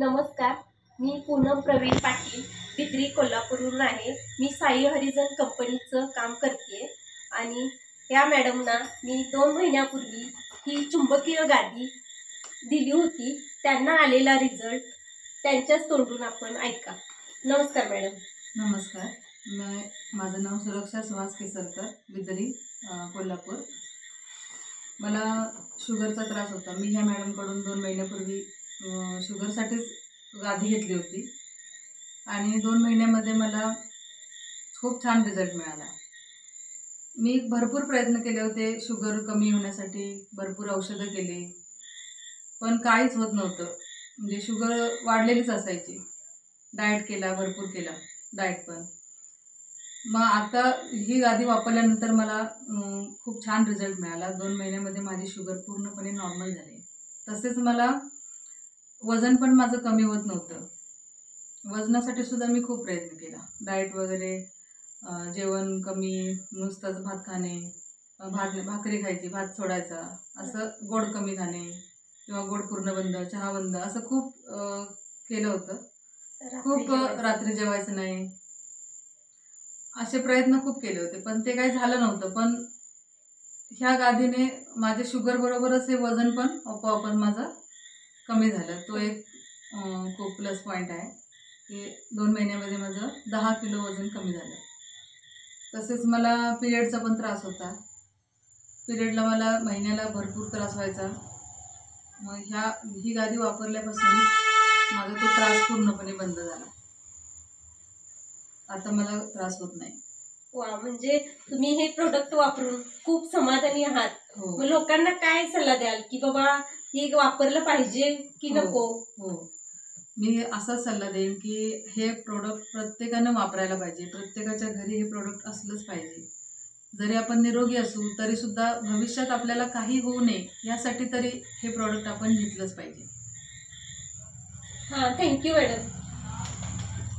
नमस्कार, मी पूनम प्रवीण पाटील बिद्री कोल्हापूरहून आहे। मी साई हरिजन कंपनीचं काम करते आणि या मॅडमना मी 2 महिन्यापूर्वी ही चुंबकीय गादी दिली होती। त्यांना आलेला रिझल्ट त्यांच्याच तोंडून आपण ऐका। नमस्कार मॅडम। नमस्कार, माझं नाव सुरक्षा सुहास केसरकर, बिद्री कोल्हापूर। मला शुगरचा त्रास होता। मी ह्या मॅडमकडून 2 महिन्यापूर्वी शुगरसाठीच गादी घेतली होती आणि 2 महिन्यामध्ये मला खूप छान रिझल्ट मिळाला। मी भरपूर प्रयत्न केले होते शुगर कमी होण्यासाठी, भरपूर औषधं केली, पण काहीच होत नव्हतं। म्हणजे शुगर वाढलेलीच असायची। डाएट केला, भरपूर केला डाएट पण। मग आता ही गादी वापरल्यानंतर मला खूप छान रिझल्ट मिळाला। 2 महिन्यामध्ये माझी शुगर पूर्णपणे नॉर्मल झाली। तसेच मला वजन पण माझं कमी होत नव्हतं। वजनासाठी सुद्धा मी खूप प्रयत्न केला, डाएट वगैरे, जेवण कमी, नुसतंच भात खाणे, भाकरी खायची, भात सोडायचा, असं गोड कमी खाणे किंवा गोड पूर्ण बंद, चहा बंद, असं खूप केलं होतं। खूप रात्री जेवायचं नाही, असे प्रयत्न खूप केले होते, पण ते काही झालं नव्हतं। पण ह्या गादीने माझे शुगर बरोबरच हे वजन पण आपोआप माझं कमी झालं। तो एक खूप प्लस पॉईंट आहे की 2 महिन्यामध्ये माझं 10 किलो वजन कमी झालं। तसेच मला पिरियडचा पण त्रास होता। पिरियडला मला महिन्याला भरपूर त्रास व्हायचा। मग ही गादी वापरल्यापासून माझा तो त्रास पूर्णपणे बंद झाला। आता मला त्रास होत नाही। वा, म्हणजे तुम्ही हे प्रोडक्ट वापरून खूप समाधानी आहात। हो। मग लोकांना काय सल्ला द्याल की बाबा हे वापरलं पाहिजे की नको? हो, मी असा सल्ला देईन की हे प्रोडक्ट प्रत्येकानं वापरायला पाहिजे। प्रत्येकाच्या घरी हे प्रोडक्ट असलंच पाहिजे। जरी आपण निरोगी असू तरी सुद्धा भविष्यात आपल्याला काही होऊ नये यासाठी तरी हे प्रोडक्ट आपण घेतलंच पाहिजे। हां, थँक्यू मॅडम।